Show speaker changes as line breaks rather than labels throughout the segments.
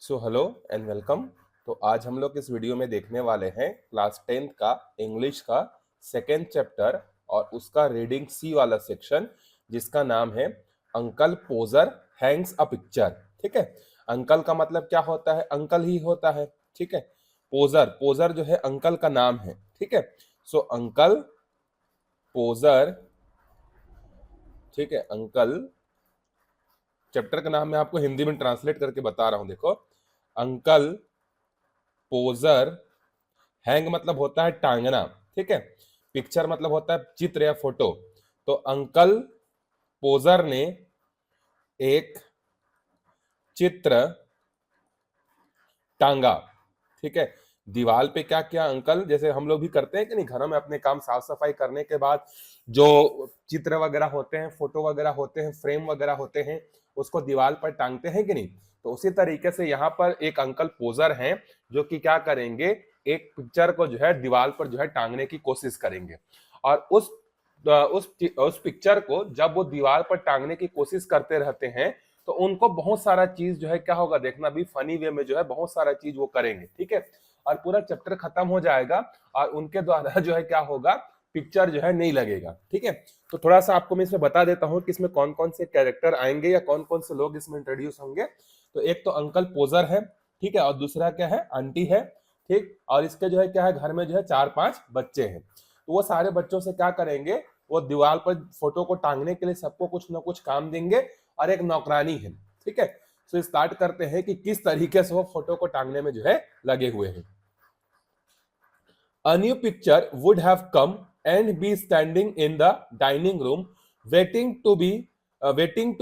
So hello and welcome. तो आज हम लोग इस वीडियो में देखने वाले हैं क्लास 10th का इंग्लिश का सेकेंड चैप्टर और उसका रीडिंग सी वाला सेक्शन, जिसका नाम है अंकल पोजर हैंग्स अ पिक्चर। ठीक है, अंकल का मतलब क्या होता है? अंकल ही होता है। ठीक है, पोजर पोजर जो है अंकल का नाम है। ठीक है, सो अंकल पोजर, ठीक है, अंकल चैप्टर का नाम मैं आपको हिंदी में ट्रांसलेट करके बता रहा हूं। देखो, अंकल पोजर, हैंग मतलब होता है टांगना। ठीक है, पिक्चर मतलब होता है चित्र या फोटो। तो अंकल पोजर ने एक चित्र टांगा। ठीक है, दीवार पे क्या किया अंकल? जैसे हम लोग भी करते हैं कि नहीं, घरों में अपने काम साफ सफाई करने के बाद जो चित्र वगैरह होते हैं, फोटो वगैरह होते हैं, फ्रेम वगैरह होते हैं, उसको दीवार पर टांगते हैं कि नहीं। तो उसी तरीके से यहाँ पर एक अंकल पोजर हैं जो कि क्या करेंगे, एक पिक्चर को जो है दीवार पर जो है टांगने की कोशिश करेंगे। और उस पिक्चर को जब वो दीवार पर टांगने की कोशिश करते रहते हैं तो उनको बहुत सारा चीज जो है क्या होगा, देखना भी फनी वे में जो है बहुत सारा चीज वो करेंगे। ठीक है, और पूरा चैप्टर खत्म हो जाएगा और उनके द्वारा जो है क्या होगा, पिक्चर जो है नहीं लगेगा। ठीक है, तो थोड़ा सा आपको मैं इसमें बता देता हूं कि इसमें कौन कौन से कैरेक्टर आएंगे या कौन कौन से लोग इसमें इंट्रोड्यूस होंगे। तो एक तो अंकल पोजर है, ठीक है, और दूसरा क्या है, आंटी है। ठीक, और इसके जो है क्या है, घर में जो है 4-5 बच्चे हैं। तो वो सारे बच्चों से क्या करेंगे, वो दीवार पर फोटो को टांगने के लिए सबको कुछ ना कुछ काम देंगे और एक नौकरानी है। ठीक है, तो स्टार्ट करते हैं कि किस तरीके से वो फोटो को टांगने में जो है लगे हुए हैं। A new picture would have come and be standing in the dining room waiting to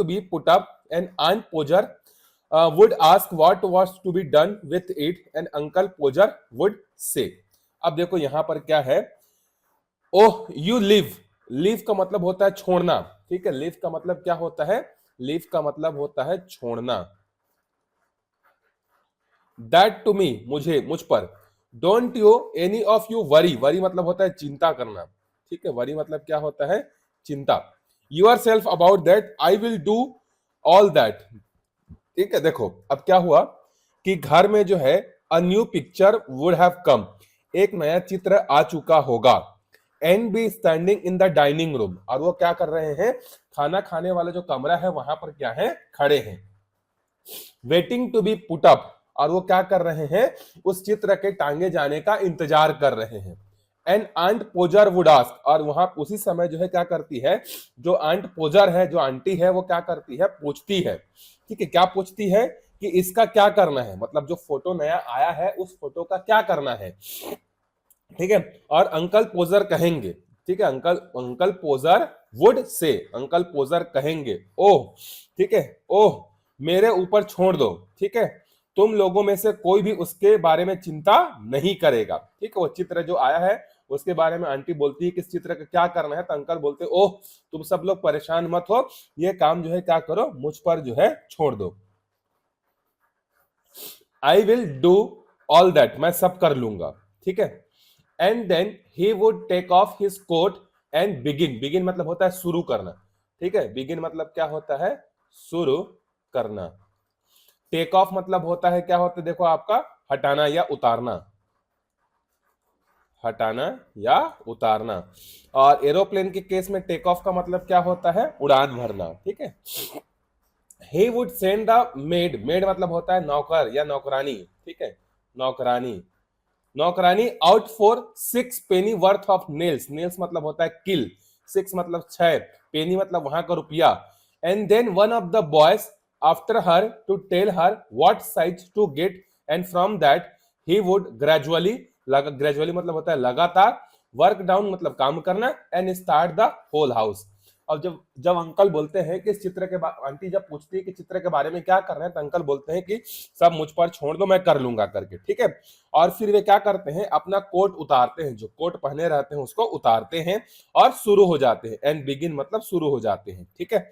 be put up, and Aunt Pojar would ask what was to be done with it, and Uncle Pojar would say। अब देखो यहां पर क्या है, oh you live. Live का मतलब होता है छोड़ना। ठीक है, लिव का मतलब क्या होता है? लिव का मतलब होता है छोड़ना। दैट टू मी, मुझे, मुझ पर। Don't you any of you worry, worry मतलब होता है चिंता करना। ठीक है, वरी मतलब क्या होता है? चिंता। Yourself about that, I will do all that. ठीक है, देखो अब क्या हुआ कि घर में जो है a new picture would have come, एक नया चित्र आ चुका होगा। And B standing in the dining room, और वो क्या कर रहे हैं, खाना खाने वाला जो कमरा है वहां पर क्या है, खड़े हैं। Waiting to be put up, और वो क्या कर रहे हैं, उस चित्र के टांगे जाने का इंतजार कर रहे हैं। And aunt Podger would ask, और वहां उसी समय जो है क्या करती है, जो आंट पोजर है, जो आंटी है, वो क्या करती है, पूछती है। ठीक है, क्या पूछती है कि इसका क्या करना है, मतलब जो फोटो नया आया है उस फोटो का क्या करना है। ठीक है, और अंकल पोजर कहेंगे, ठीक है, uncle uncle Podger would say, uncle Podger कहेंगे, ओह, ठीक है, ओह मेरे ऊपर छोड़ दो। ठीक है, तुम लोगों में से कोई भी उसके बारे में चिंता नहीं करेगा। ठीक है, वो चित्र जो आया है उसके बारे में आंटी बोलती है कि इस चित्र का क्या करना है, तो अंकल बोलते ओह तुम सब लोग परेशान मत हो, ये काम जो है क्या करो, मुझ पर जो है छोड़ दो। I will do all that, मैं सब कर लूंगा। ठीक है, and then he would take off his coat and begin, begin मतलब होता है शुरू करना। ठीक है, बिगिन मतलब क्या होता है, शुरू करना। टेक ऑफ मतलब होता है क्या होता है, देखो आपका हटाना या उतारना, हटाना या उतारना। और एरोप्लेन के केस में टेक ऑफ का मतलब क्या होता है, उड़ान भरना। ठीक है, he would send the maid, maid मतलब होता है नौकर या नौकरानी। ठीक है, नौकरानी, नौकरानी out for 6 Penney worth of nails, nails मतलब होता है किल, 6 मतलब 6, पेनी मतलब वहां का रुपया। And then one of the boys after her to tell her what size to get, and from that he would gradually, gradually मतलब होता है लगातार, वर्क डाउन मतलब काम करना, and start the whole house. और जब जब अंकल बोलते हैं कि इस चित्र के आंटी जब पूछती है कि चित्र के बारे में क्या करना है, तो अंकल बोलते हैं कि सब मुझ पर छोड़ दो, मैं कर लूंगा करके। ठीक है, और फिर वे क्या करते हैं, अपना कोट उतारते हैं, जो कोट पहने रहते हैं उसको उतारते हैं और शुरू हो जाते हैं। एंड बिगिन मतलब शुरू हो जाते हैं। ठीक है,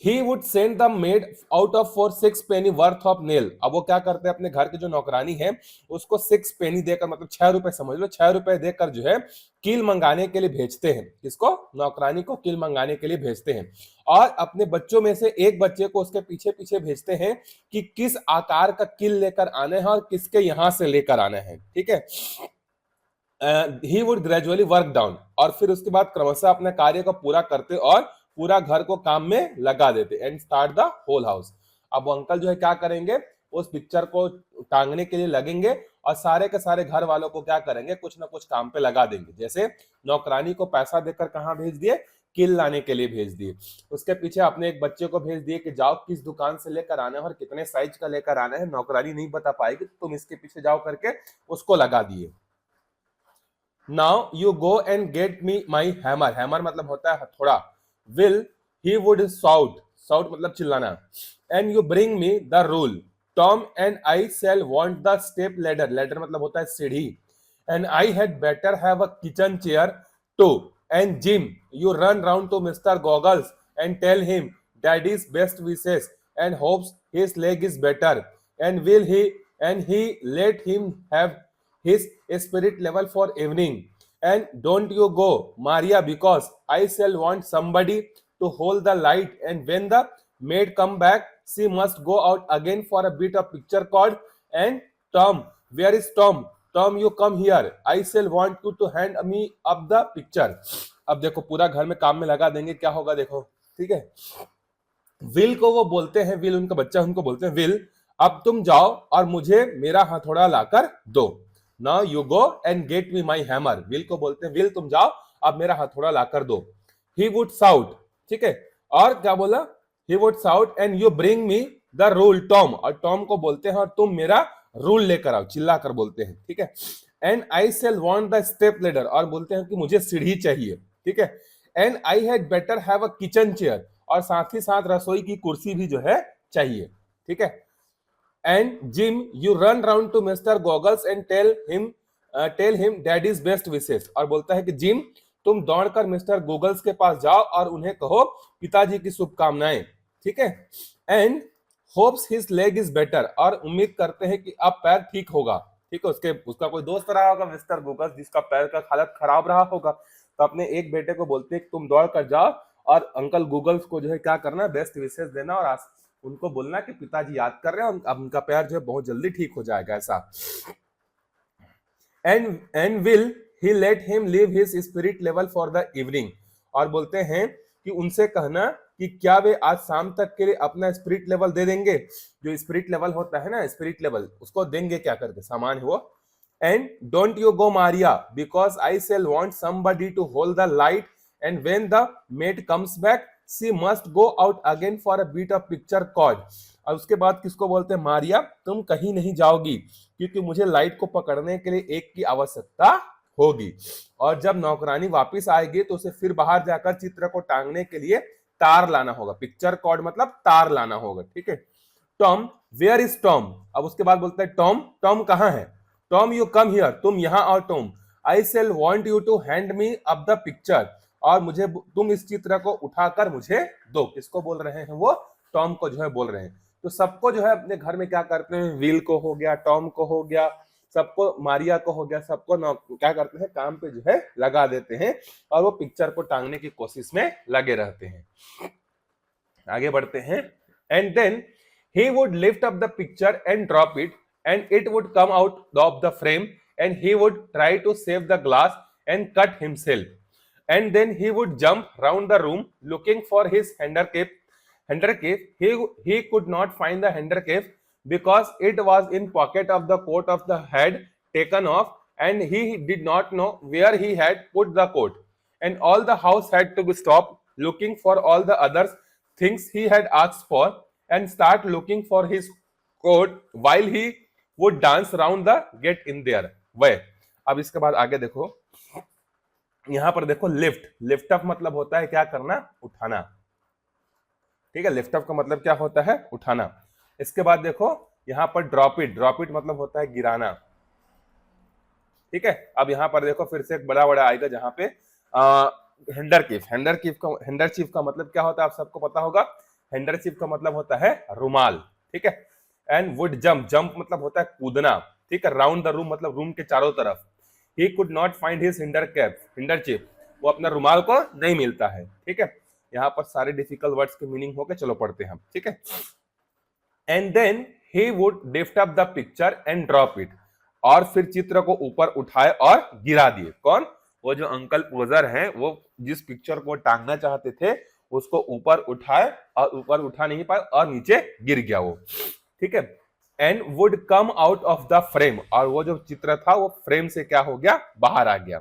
He would send the maid out of for 6 penny worth of nail. अब वो क्या करते हैं, अपने घर की जो नौकरानी है उसको 6 penny देकर, मतलब 6 रुपए समझ लो, 6 रुपए देकर जो है कील मंगाने के लिए भेजते हैं। किसको? नौकरानी को कील मंगाने के लिए भेजते हैं। और अपने बच्चों में से एक बच्चे को उसके पीछे पीछे भेजते हैं कि किस आकार का कील लेकर आना है और किसके यहां से लेकर आना है। ठीक है। He would gradually work down, और फिर उसके बाद क्रमशः अपने कार्य को पूरा करते और पूरा घर को काम में लगा देते। And start the whole house. अब वो अंकल जो है क्या करेंगे, उस पिक्चर को टांगने के लिए लगेंगे और सारे के सारे घर वालों को क्या करेंगे, कुछ ना कुछ काम पे लगा देंगे। जैसे नौकरानी को पैसा देकर कहाँ भेज दिए, किल लाने के लिए भेज दिए। उसके पीछे अपने एक बच्चे को भेज दिए कि जाओ किस दुकान से लेकर आना है और कितने साइज का लेकर आना है। नौकरानी नहीं बता पाएगी, तुम इसके पीछे जाओ करके उसको लगा दिए। Now you go and get me my hammer. Hammer मतलब होता है हथौड़ा। Will he would shout. Shout मतलब चिल्लाना। And you bring me the rule. Tom and I shall want the step ladder. Ladder मतलब होता है सीढ़ी। And I had better have a kitchen chair too. And Jim, you run round to Mr. Goggles and tell him Daddy's best wishes and hopes his leg is better. And he let him have his spirit level for evening. And don't you go, Maria, because I shall want somebody to hold the light. And when the maid come back, she must go out again for a bit of picture called. And Tom, where is Tom? Tom, you come here. I shall want you to hand me up the picture. अब देखो पूरा घर में काम में लगा देंगे, क्या होगा देखो। ठीक है। विल को वो बोलते हैं, विल उनका बच्चा, उनको बोलते हैं विल, अब तुम जाओ और मुझे मेरा हथौड़ा लाकर दो। Now you go and get me my hammer. Will को बोलते हैं विल तुम जाओ अब मेरा हथौड़ा लाकर दो। He would shout. ठीक है। और क्या बोला, he would shout and you bring me the rule Tom. और टॉम को बोलते हैं और तुम मेरा रूल लेकर आओ, चिल्ला कर बोलते हैं। ठीक है। And I shall want the step ladder, और बोलते हैं कि मुझे सीढ़ी चाहिए। ठीक है। And I had better have a kitchen chair, और साथ ही साथ रसोई की कुर्सी भी जो है चाहिए। ठीक है। And Jim, you run round to mister Goggles and tell him daddy's best wishes. और बोलता है कि जिम तुम दौड़कर मिस्टर गूगल्स के पास जाओ और उन्हें कहो पिताजी की शुभकामनाएं। ठीक है। And hopes his leg is better, और उम्मीद करते हैं कि अब पैर ठीक होगा। ठीक है। उसका कोई दोस्त रहा होगा मिस्टर गूगल्स जिसका पैर का हालत खराब रहा होगा, तो अपने एक बेटे को बोलते हैं कि तुम दौड़ कर जाओ और अंकल गूगल्स को जो है क्या करना, बेस्ट विशेष देना और उनको बोलना कि पिताजी याद कर रहे हैं, अब उनका पैर जो है बहुत जल्दी ठीक हो जाएगा ऐसा। And will he let him leave his spirit level for the evening, और बोलते हैं कि उनसे कहना कि क्या वे आज शाम तक के लिए अपना स्पिरिट लेवल दे देंगे। जो स्पिरिट लेवल होता है ना, स्पिरिट लेवल, उसको देंगे क्या करके, सामान है वो। And don't you go Maria, because I shall want somebody to hold the light. And when the maid comes back she must go out again for a bit of picture cord. और उसके बाद किसको बोलते हैं, मारिया तुम कहीं नहीं जाओगी क्योंकि मुझे लाइट को पकड़ने के लिए एक की आवश्यकता होगी। और जब नौकरानी वापस आएगी तो उसे फिर बाहर जाकर चित्र को टांगने के लिए तार लाना होगा। पिक्चर कॉर्ड मतलब तार लाना होगा। ठीक है। Tom, where is Tom. अब उसके बाद बोलता है टॉम, टॉम कहाँ है। टॉम यू कम हियर, तुम यहां आओ Tom. I shall want you to hand me up the picture, और मुझे तुम इस चित्र को उठाकर मुझे दो। किसको बोल रहे हैं वो, टॉम को जो है बोल रहे हैं। तो सबको जो है अपने घर में क्या करते हैं, विल को हो गया, टॉम को हो गया, सबको, मारिया को हो गया, सबको क्या करते हैं, काम पे जो है लगा देते हैं और वो पिक्चर को टांगने की कोशिश में लगे रहते हैं। आगे बढ़ते हैं। And then he would lift up the picture and drop it and it would come out of the frame and he would try to save the glass and cut himself. And then he would jump round the room looking for his handkerchief. He could not find the handkerchief because it was in pocket of the coat of the head taken off, and he did not know where he had put the coat. And all the house had to stop looking for all the other things he had asked for and start looking for his coat while he would dance round the get in there way. अब इसके बाद आगे देखो, यहां पर देखो lift. Lift up मतलब होता है क्या करना, उठाना। ठीक है। लिफ्ट अप का मतलब क्या होता है, उठाना। इसके बाद देखो यहां पर ड्रॉप इट। ड्रॉप इट मतलब होता है गिराना। ठीक है। अब यहां पर देखो फिर से एक बड़ा बड़ा आएगा जहां पे हैंडरचीफ। हैंडरचीफ का मतलब क्या होता है आप सबको पता होगा। हैंडरचीफ का मतलब होता है रुमाल, ठीक है। एंड वुड जंप, जंप मतलब होता है कूदना, ठीक है। राउंड द रूम मतलब रूम के चारों तरफ। He could not find his handkerchief, handkerchief, वो अपना रुमाल को नहीं मिलता है, ठीक है। यहाँ पर सारे डिफिकल्ट वर्ड्स के मीनिंग होके चलो पढ़ते हैं हम, ठीक है। And then he would lift up the picture and drop it, और फिर चित्र को ऊपर उठाए और गिरा दिए। कौन? वो जो अंकल पोजर हैं, वो जिस पिक्चर को टांगना चाहते थे उसको ऊपर उठाए और ऊपर उठा नहीं पाए और नीचे गिर गया वो, ठीक है। And would come out of the frame, और वो जो चित्र था वो फ्रेम से क्या हो गया, बाहर आ गया।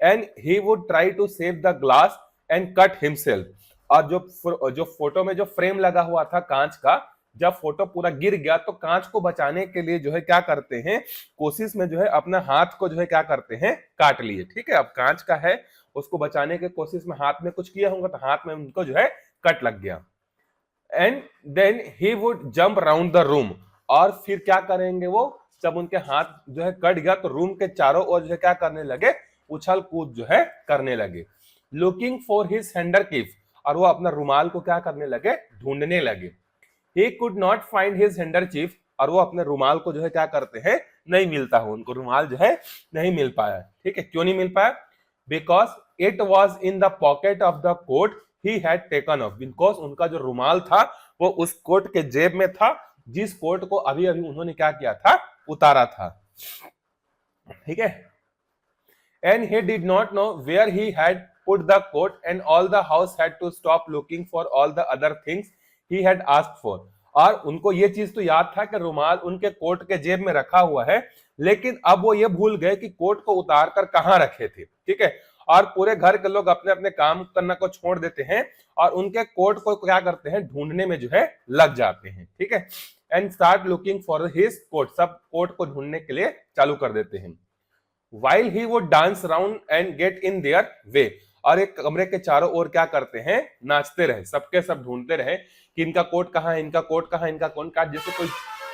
And he would try to save the glass and cut himself, और जो फोटो में जो फ्रेम लगा हुआ था कांच का, जब फोटो पूरा गिर गया तो कांच को बचाने के लिए जो है क्या करते हैं, कोशिश में जो है अपना हाथ को जो है क्या करते हैं, काट लिए, ठीक है। अब कांच का है, उसको बचाने के कोशिश में हाथ में कुछ किया होगा तो हाथ में उनको जो है कट लग गया। And then he would jump round the room, और फिर क्या करेंगे वो, जब उनके हाथ जो है कट गया तो रूम के चारों ओर जो है क्या करने लगे, उछल कूद जो है करने लगे। लुकिंग फॉर हिज हैंडरकीफ, और वो अपना रुमाल को क्या करने लगे, ढूंढने लगे। He could not find his handkerchief, और वो अपने रुमाल को जो है क्या करते हैं, नहीं मिलता हो, उनको रुमाल जो है नहीं मिल पाया, ठीक है। क्यों नहीं मिल पाया? Because it was in the pocket of the coat he had taken off, because उनका जो रुमाल था वो उस कोट के जेब में था, जिस कोट को अभी अभी उन्होंने क्या किया था, उतारा था, ठीक है। And he did not know where he had put the coat, and all the house had to stop looking for all the other things he had asked for, और उनको ये चीज तो याद था कि रुमाल उनके कोट के जेब में रखा हुआ है, लेकिन अब वो ये भूल गए कि कोट को उतार कर कहां रखे थे, ठीक है। और पूरे घर के लोग अपने अपने काम करना को छोड़ देते हैं और उनके कोट को क्या करते हैं, ढूंढने में जो है लग जाते हैं, ठीक है। And start looking for his coat, सब कोट को ढूंढने के लिए चालू कर देते हैं। While he would dance round and get in their way, और एक कमरे के चारों ओर क्या करते हैं, नाचते रहे, सबके सब ढूंढते रहे कि इनका कोट कहाँ है, इनका कोट कहाँ है, इनका कोट कहाँ। जैसे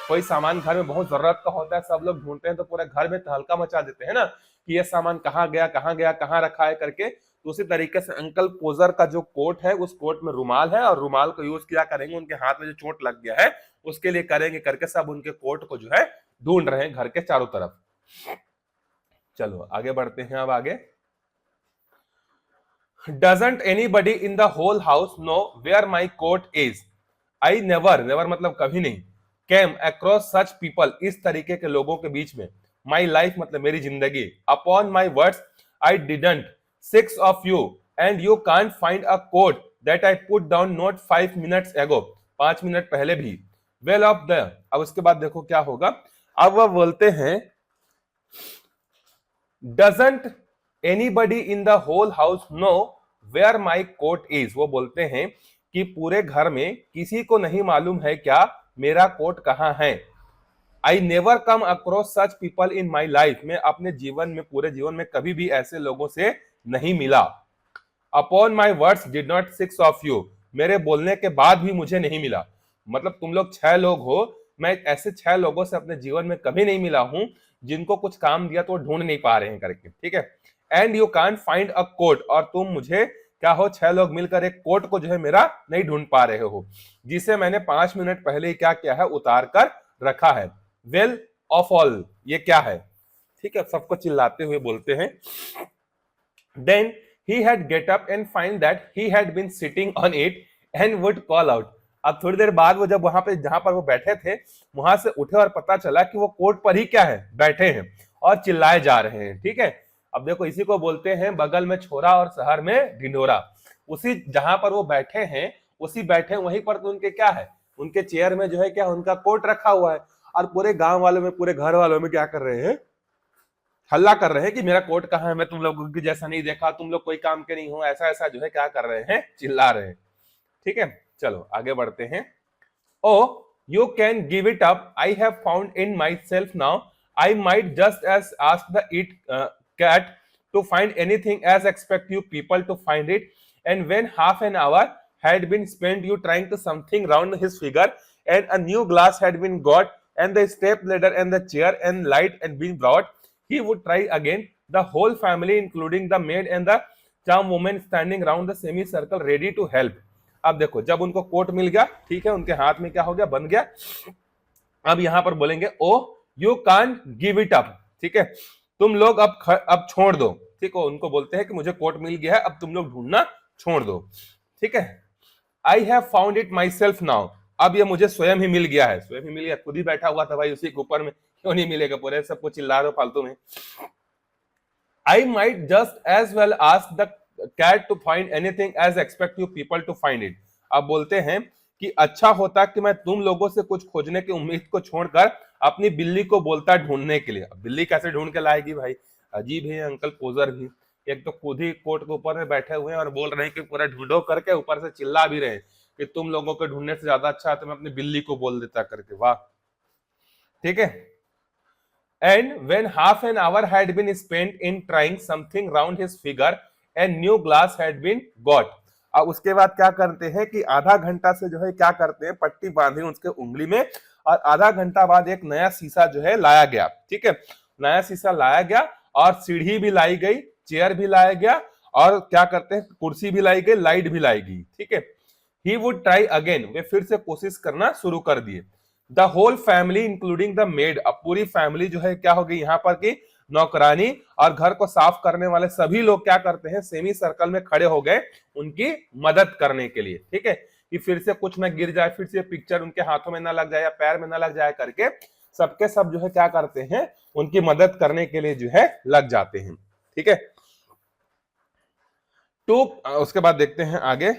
कोई सामान घर में बहुत जरूरत का होता है, सब लोग ढूंढते हैं तो पूरे घर में तहलका मचा देते हैं ना कि ये सामान कहाँ गया, कहाँ गया, कहाँ रखा है करके। तो उसी तरीके से अंकल पोजर का जो कोट है, उस कोट में रुमाल है, और रुमाल को यूज किया करेंगे, उनके हाथ में जो चोट लग गया है उसके लिए करेंगे करके सब उनके कोट को जो है ढूंढ रहे हैं घर के चारों तरफ। चलो आगे बढ़ते हैं। अब आगे, Doesn't anybody in the whole house know where my coat is? I never, never मतलब कभी नहीं, came across such people, इस तरीके के लोगों के बीच में। My life मतलब मेरी जिंदगी। Upon my words, I didn't, 6 of you, and you can't find a coat that I put down not 5 minutes ago, 5 minute पहले भी। Well of the, अब उसके बाद देखो क्या होगा। अब वह बोलते हैं Doesn't anybody in the whole house know where my coat is? वो बोलते हैं कि पूरे घर में किसी को नहीं मालूम है क्या मेरा कोट कहाँ है। I never come across such people in my life, मैं अपने जीवन में, पूरे जीवन में कभी भी ऐसे लोगों से नहीं मिला। Upon my words did not 6 of you, मेरे बोलने के बाद भी मुझे नहीं मिला। मतलब तुम लोग 6 लोग हो, मैं ऐसे 6 लोगों से अपने जीवन में कभी नहीं मिला हूं जिनको कुछ काम दिया तो वो ढूंढ नहीं पा रहे हैं करके, ठीक है। And you can't find a coat, और तुम मुझे क्या हो, 6 लोग मिलकर एक कोट को जो है मेरा नहीं ढूंढ पा रहे हो, जिसे मैंने 5 मिनट पहले ही क्या किया है, उतार कर रखा है। वेल ऑफ ऑल, ये क्या है, ठीक है, सबको चिल्लाते हुए बोलते हैं। Then he had get up and find that he had been sitting on it and would call out, अब थोड़ी देर बाद वो जब वहां पे जहां पर वो बैठे थे वहां से उठे और पता चला कि वो कोट पर ही क्या है, बैठे हैं और चिल्लाए जा रहे हैं, ठीक है। अब देखो इसी को बोलते हैं बगल में छोरा और शहर में ढिंढोरा। उसी जहां पर वो बैठे हैं, उसी बैठे वहीं पर तो उनके क्या है, उनके चेयर में जो है क्या, उनका कोट रखा हुआ है, और पूरे गांव वालों में, पूरे घर वालों में क्या कर रहे हैं, हल्ला कर रहे हैं कि मेरा कोट कहाँ है, मैं तुम लोगों की जैसा नहीं देखा, तुम लोग कोई काम के नहीं हो, ऐसा ऐसा जो है क्या कर रहे हैं, चिल्ला रहे हैं, ठीक है। चलो आगे बढ़ते हैं। Oh you can give it up, I have found in my self now, I might just as ask the it cat to find anything as expect you people to find it, and when half an hour had been spent you trying to something round his figure, and a new glass had been got, and the step ladder and the chair and light had been brought, he would try again. The whole family, including the maid and the charm woman, standing round the semicircle ready to help. अब देखो जब उनको coat मिल गया, ठीक है, उनके हाथ में क्या हो गया, बन गया। अब यहां पर बोलेंगे oh you can't give it up, ठीक है, तुम लोग अब छोड़ दो, ठीक है, उनको बोलते हैं कि मुझे कोट मिल गया है, अब तुम लोग ढूंढना छोड़ दो, ठीक है। आई have found it my self now, अब ये मुझे स्वयं ही मिल गया है, स्वयं ही मिल गया, खुद ही बैठा हुआ था भाई उसी के ऊपर में, क्यों नहीं मिलेगा, पूरे सबको चिल्ला रहे हो फालतू में। I might just as well ask the cat to find anything as expect you people to find it। अब बोलते हैं कि अच्छा होता कि मैं तुम लोगों से कुछ खोजने की उम्मीद को छोड़कर अपनी बिल्ली को बोलता ढूंढने के लिए। अब बिल्ली कैसे ढूंढ के लाएगी भाई, अजीब है अंकल पोजर भी, एक तो खुद ही कोर्ट के ऊपर में बैठे हुए हैं और बोल रहे हैं कि पूरा ढूंढो करके, ऊपर से चिल्ला भी रहे हैं कि तुम लोगों को ढूंढने से ज्यादा अच्छा है तो मैं अपनी बिल्ली को बोल देता करके। वाह, ठीक है। And when half an hour had been spent in trying something round his figure, a new glass had been got। अब उसके बाद क्या करते हैं कि आधा घंटा से जो है क्या करते हैं, पट्टी बांधी उसके उंगली में, और आधा घंटा बाद एक नया शीशा जो है लाया गया, ठीक है, नया शीशा लाया गया और सीढ़ी भी लाई गई, चेयर भी लाया गया, और क्या करते हैं, कुर्सी भी लाई गई, लाइट भी लाई गई, ठीक है। ही वुड ट्राई अगेन, वे फिर से कोशिश करना शुरू कर दिए। The whole family including the maid, अब पूरी फैमिली जो है क्या हो गई यहाँ पर की नौकरानी और घर को साफ करने वाले सभी लोग क्या करते हैं, सेमी सर्कल में खड़े हो गए उनकी मदद करने के लिए, ठीक है, कि फिर से कुछ ना गिर जाए, फिर से पिक्चर उनके हाथों में ना लग जाए या पैर में ना लग जाए करके सबके सब जो है क्या करते हैं, उनकी मदद करने के लिए जो है लग जाते हैं, ठीक है। तो उसके बाद देखते हैं आगे।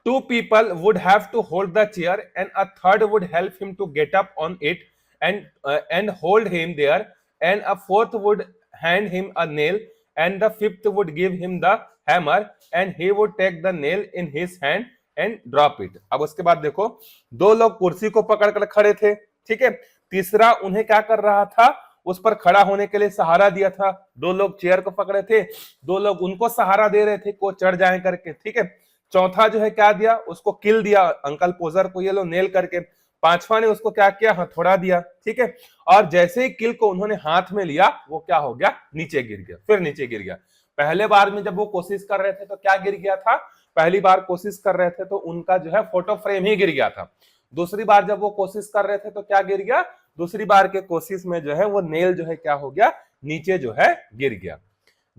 Two people would have to hold the chair and a third would help him to get up on it and hold him there, and a fourth would hand him a nail, and the fifth would give him the hammer and he would take the nail in his hand and drop it। अब उसके बाद देखो, दो लोग कुर्सी को पकड़ कर खड़े थे, ठीक है, तीसरा उन्हें क्या कर रहा था, उस पर खड़ा होने के लिए सहारा दिया था, दो लोग चेयर को पकड़े थे, दो लोग उनको सहारा दे रहे थे को चढ़ जाए करके, ठीक है, चौथा जो है क्या दिया, उसको किल दिया अंकल पोजर को, ये लो नेल करके, पांचवा ने उसको क्या किया, हथौड़ा दिया, ठीक है, और जैसे ही किल को उन्होंने हाथ में लिया वो क्या हो गया, नीचे गिर गया, फिर नीचे गिर गया। पहले बार में जब वो कोशिश कर रहे थे तो क्या गिर गया था, पहली बार कोशिश कर रहे थे तो उनका जो है फोटो फ्रेम ही गिर गया था। दूसरी बार जब वो कोशिश कर रहे थे तो क्या गिर गया, दूसरी बार के कोशिश में जो है वो नेल जो है क्या हो गया, नीचे जो है गिर गया।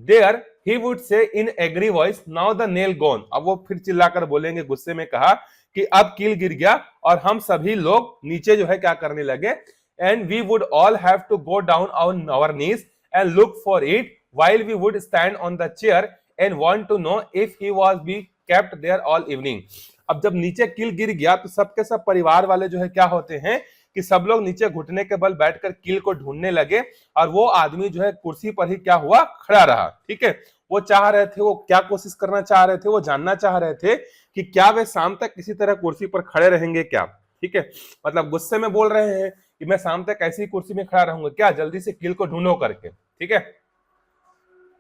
There he would say in angry voice, now the nail gone। अब वो फिर चिल्लाकर बोलेंगे, गुस्से में कहा कि अब कील गिर गया और हम सभी लोग नीचे जो है क्या करने लगे, and we would all have to go down on our knees and look for it while we would stand on the chair and want to know if he was be kept there all evening। अब जब नीचे कील गिर गया तो सबके सब परिवार वाले जो है क्या होते हैं कि सब लोग नीचे घुटने के बल बैठकर कील को ढूंढने लगे, और वो आदमी जो है कुर्सी पर ही क्या हुआ, खड़ा रहा, ठीक है। वो चाह रहे थे, वो क्या कोशिश करना चाह रहे थे, वो जानना चाह रहे थे कि क्या वे शाम तक किसी तरह कुर्सी पर खड़े रहेंगे क्या, ठीक है, मतलब गुस्से में बोल रहे हैं कि मैं शाम तक ऐसी कुर्सी में खड़ा रहूंगा क्या, जल्दी से कील को ढूंढो करके, ठीक है।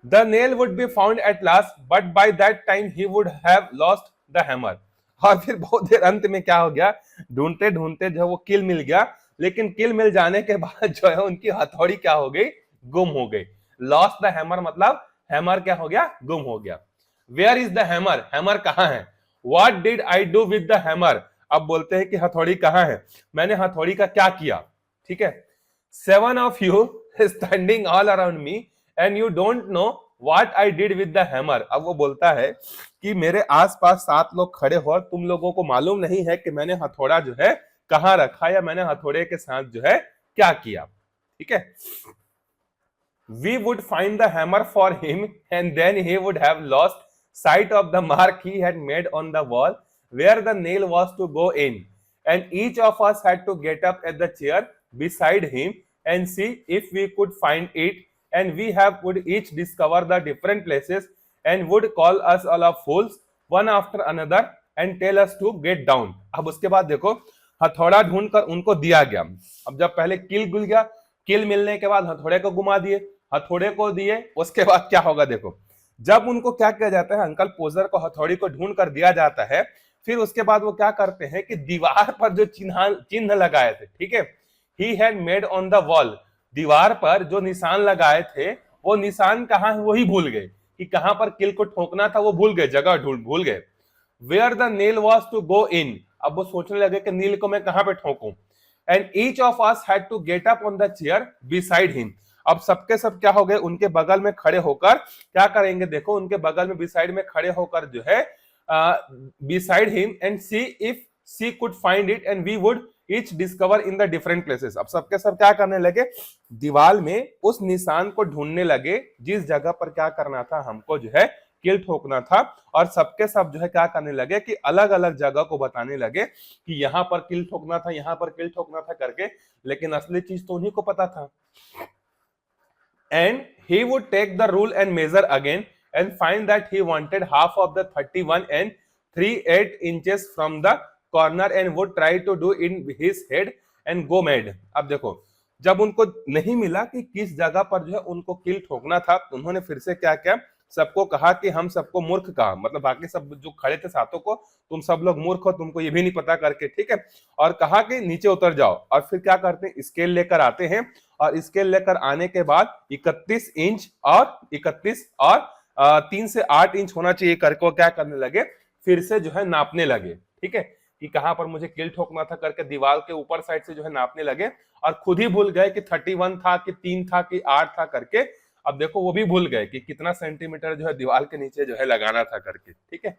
The nail would be found at last but by that time he would have lost the hammer. और फिर बहुत देर अंत में क्या हो गया, ढूंढते ढूंढते जो वो किल मिल गया, लेकिन किल मिल जाने के बाद जो है उनकी हथौड़ी क्या हो गई, गुम हो गई। लॉस्ट द हैमर मतलब हैमर क्या हो गया, गुम हो गया। Where is the hammer, hammer कहाँ है। What did I do with the hammer, अब बोलते हैं कि हथौड़ी कहाँ है, मैंने हथौड़ी का क्या किया, ठीक है। 7 of you standing all around me and you don't know what I did with the hammer। अब वो बोलता है कि मेरे आसपास 7 लोग खड़े हो और तुम लोगों को मालूम नहीं है कि मैंने हथौड़ा जो है कहां रखा या मैंने हथौड़े के साथ जो है क्या किया, ठीक है। We would find the hammer for him and then he would have lost sight of the mark he had made on the wall where the nail was to go in, and each of us had to get up at the chair beside him and see if we could find it, and we would each discover the different places and would call us all of fools one after another and tell us to get down। अब उसके बाद देखो हथौड़ा ढूंढकर उनको दिया गया। अब जब पहले किल गुल गया, किल मिलने के बाद हथौड़े को घुमा दिए, हथौड़े को दिए, उसके बाद क्या होगा देखो, जब उनको क्या किया जाता है, अंकल पोजर को हथौड़ी को ढूंढ कर दिया जाता है, फिर उसके बाद वो क्या करते हैं कि दीवार पर जो चिन्ह लगाए थे, ठीक है, he had made on the wall, दीवार पर जो निशान लगाए थे वो निशान कहाँ है वही भूल गए कि कहां पर किल को ठोकना था वो भूल गए, जगह भूल गए। Where the nail was to go in, अब वो सोचने लगे कि नील को मैं कहां पे ठोकूं। And each of us had to get up on the chair beside him, अब सबके सब क्या हो गए, उनके बगल में खड़े होकर क्या करेंगे, देखो उनके बगल में बिसाइड में खड़े होकर जो है beside him and see if she could find it and we would each discover in the different places. अब सबके सब क्या करने लगे, दीवार में उस निशान को ढूंढने लगे जिस जगह पर क्या करना था, हमको जो है किल ठोकना था। और सबके सब जो है क्या करने लगे कि अलग अलग जगह को बताने लगे कि यहां पर किल ठोकना था, यहां पर किल ठोकना था करके, लेकिन असली चीज तो उन्हीं को पता था। And he would take the rule and measure again and find that he wanted half of the 31 and 3/8 inches from the corner and would try to do in his head and go mad. अब देखो जब उनको नहीं मिला कि किस जगह पर जो है उनको किल ठोकना था, तो उन्होंने फिर से क्या किया, सबको कहा कि हम सबको मूर्ख कहा, मतलब बाकी सब जो खड़े थे साथों को, तुम सब लोग मूर्ख हो, तुमको ये भी नहीं पता करके, ठीक है। और कहा कि नीचे उतर जाओ। और फिर क्या करते हैं, स्केल लेकर आते हैं, और स्केल लेकर आने के बाद 31 इंच और 31 और 3 से 8 इंच होना चाहिए करके क्या करने लगे, फिर से जो है नापने लगे, ठीक है, कि कहां पर मुझे किल ठोकना था करके दीवार के ऊपर साइड से जो है नापने लगे। और खुद ही भूल गए कि 31 था कि 3 था कि 8 था करके। अब देखो वो भी भूल गए कि कितना सेंटीमीटर जो है दीवार के नीचे जो है लगाना था करके, ठीक है।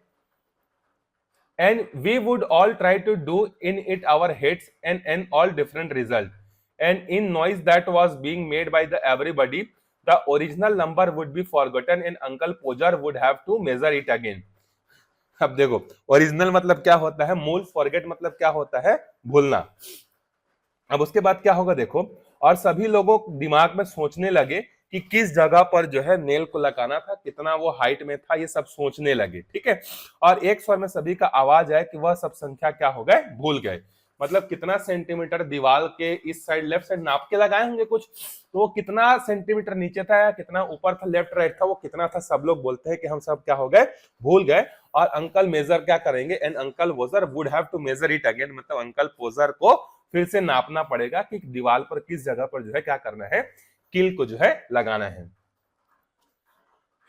And we would all try to do in it our heads and all different result and in noise that was being made by the everybody the original number would be forgotten and uncle Podger would have to measure it again. अब देखो original मतलब क्या होता है, मूल, forget मतलब क्या होता है, भूलना। अब उसके बाद क्या होगा देखो, और सभी लोगों दिमाग में सोचने लगे कि किस जगह पर जो है नेल को लगाना था, कितना वो हाइट में था, ये सब सोचने लगे, ठीक है। और एक स्वर में सभी का आवाज है कि वह सब संख्या क्या हो गए, भूल गए। मतलब कितना सेंटीमीटर दीवार के इस साइड लेफ्ट साइड नाप के लगाए होंगे कुछ, तो वो कितना सेंटीमीटर नीचे था या कितना ऊपर था, लेफ्ट राइट था, वो कितना था, सब लोग बोलते हैं कि हम सब क्या हो गए, भूल गए। और अंकल मेजर क्या करेंगे, and uncle Podger would have to measure it again, मतलब अंकल पोजर को फिर से नापना पड़ेगा कि दीवार पर किस जगह पर जो है क्या करना है, किल को जो है लगाना है।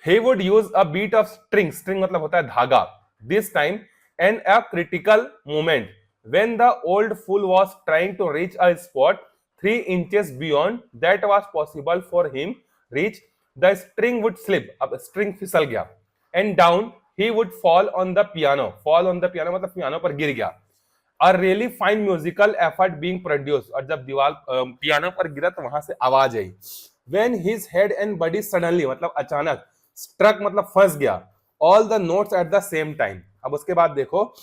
He would use a beat of string, string मतलब होता है धागा, this time and a critical moment when the old fool was trying to reach a spot 3 inches beyond that was possible for him reach, the string would slip, अब string फिसल गया, and down he would fall on the piano, fall on the piano मतलब piano पर गिर गया। A really fine musical effort being produced, और जब दीवार पियानो पर गिरा तो वहां से आवाज आई। When his head and body suddenly मतलब अचानक, struck मतलब फंस गया, all the notes at the same time। अब उसके बाद देखो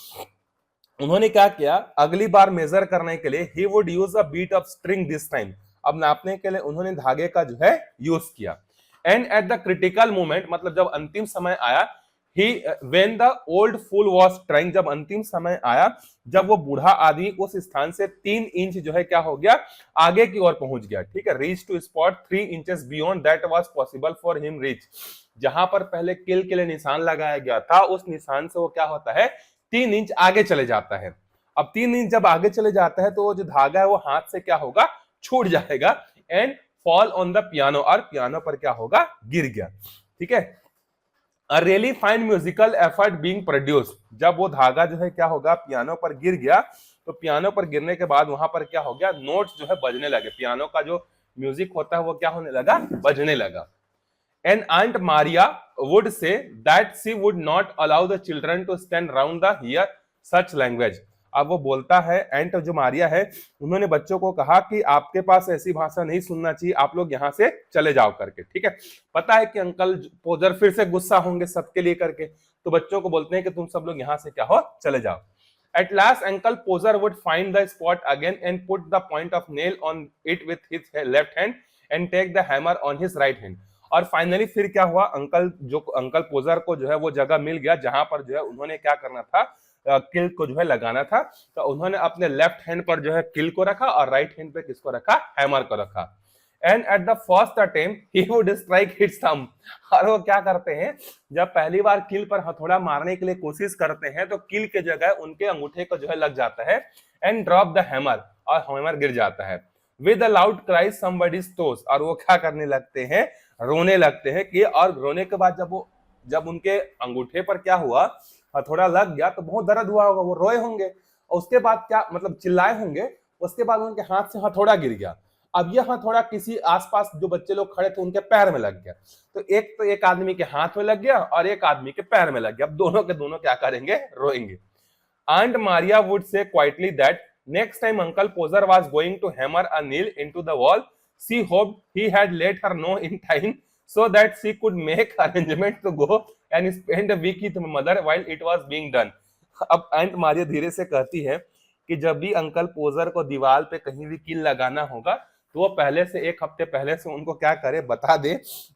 उन्होंने क्या किया, अगली बार मेजर करने के लिए he would use a beat of string this time, अब नापने के लिए उन्होंने धागे का जो है यूज किया। And at the critical moment मतलब जब अंतिम समय आया, when the old fool was trying, जब अंतिम समय आया, जब वो बूढ़ा आदमी उस स्थान से 3 इंच जो है क्या हो गया, आगे की ओर पहुंच गया, ठीक है। Reach to spot 3 inches beyond that was possible for him reach, जहां पर पहले किल के लिए निशान लगाया गया था, उस निशान से वो क्या होता है, 3 इंच आगे चले जाता है। अब 3 इंच जब आगे चले जाता है तो वो जो धागा है वो हाथ से क्या होगा, छूट जाएगा, and fall on the piano, और पियानो पर क्या होगा, गिर गया, ठीक है। A really fine musical effort being produced, जब वो धागा जो है क्या होगा, पियानो पर गिर गया, तो पियानो पर गिरने के बाद वहां पर क्या हो गया, नोट्स जो है बजने लगे, पियानो का जो म्यूजिक होता है वो क्या होने लगा, बजने लगा। And Aunt Maria would say that she would not allow the children to stand round the hear such language। अब वो बोलता है, एंट जो मारिया है, उन्होंने बच्चों को कहा कि आपके पास ऐसी भाषा नहीं सुनना चाहिए, आप लोग यहाँ से चले जाओ करके, ठीक है। पता है कि अंकल पोजर फिर से गुस्सा होंगे सबके लिए करके, तो बच्चों को बोलते हैं कि तुम सब लोग यहाँ से क्या हो, चले जाओ। At last, Uncle Poser would find the spot again and put the point of nail on it with his left hand and take the hammer on his right hand। और फाइनली फिर क्या हुआ, अंकल पोजर को जो है वो जगह मिल गया जहां पर जो है उन्होंने क्या करना था, किल को जो है लगाना था। तो उन्होंने अपने लेफ्ट हैंड पर जो है किल को रखा और राइट हैंड पे किसको रखा, हैमर को रखा। And at the first attempt he would strike hits thumb, और वो क्या करते हैं, जब पहली बार किल पर हथौड़ा मारने के लिए कोशिश करते हैं तो किल के जगह उनके अंगूठे को जो है लग जाता है, एंड ड्रॉप द हैमर, और हैमर गिर जाता है। With a loud cry somebody's toes, और वो क्या करने लगते हैं, रोने लगते हैं कि, और रोने के बाद जब वो जब उनके अंगूठे पर क्या हुआ, हथौड़ा लग गया तो बहुत दर्द हुआ होगा, वो रोए होंगे और उसके बाद क्या मतलब चिल्लाए होंगे, उसके बाद उनके हाथ से हथौड़ा गिर गया। अब यह हथौड़ा किसी आसपास जो बच्चे लोग खड़े थे उनके पैर में लग गया, तो एक आदमी के हाथ में लग गया और एक आदमी के पैर में लग गया। अब दोनों के दोनों क्या करेंगे, रोएंगे। Aunt Maria would say quietly that next time Uncle Poser was going to hammer a nail into the wall, she hoped he had let her know in time so that she could make arrangement to go and spend a week with mother while it was being done. अब aunt Maria धीरे से कहती है कि जब भी uncle Podger को दीवार पे कहीं भी कील लगाना होगा तो वो पहले से एक हफ्ते पहले से उनको क्या करे, बता दे,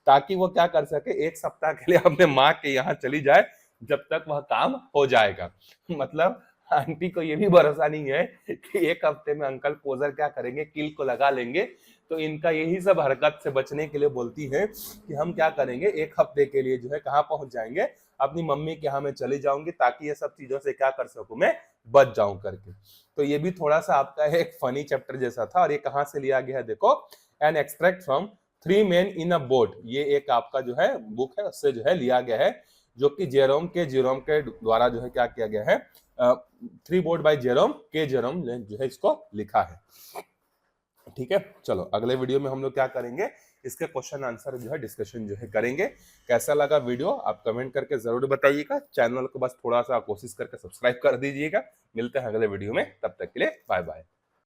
ताकि वो क्या कर सके, एक सप्ताह के लिए अपने माँ के यहाँ चली जाए जब तक वह काम हो जाएगा। मतलब आंटी को ये भी भरोसा नहीं है कि एक हफ्ते में अंकल पोजर क्या करेंगे, कील को लगा लेंगे। तो इनका यही सब हरकत से बचने के लिए बोलती है कि हम क्या करेंगे, एक हफ्ते के लिए जो है कहाँ पहुंच जाएंगे, अपनी मम्मी के यहाँ मैं चली जाऊंगी ताकि ये सब चीजों से क्या कर सकूं, मैं बच जाऊं करके। तो ये भी थोड़ा सा आपका एक फनी चैप्टर जैसा था। और ये कहाँ से लिया गया है, देखो, an extract from three main in a boat, ये एक आपका जो है बुक है, उससे जो है लिया गया है, जो कि जेरोम के द्वारा जो है क्या किया गया है, थ्री बोर्ड बाय जेरोम ने जो है इसको लिखा है। ठीक है, चलो अगले वीडियो में हम लोग क्या करेंगे, इसके क्वेश्चन आंसर जो है डिस्कशन जो है करेंगे। कैसा लगा वीडियो आप कमेंट करके जरूर बताइएगा। चैनल को बस थोड़ा सा कोशिश करके सब्सक्राइब कर दीजिएगा। मिलते हैं अगले वीडियो में, तब तक के लिए बाय बाय।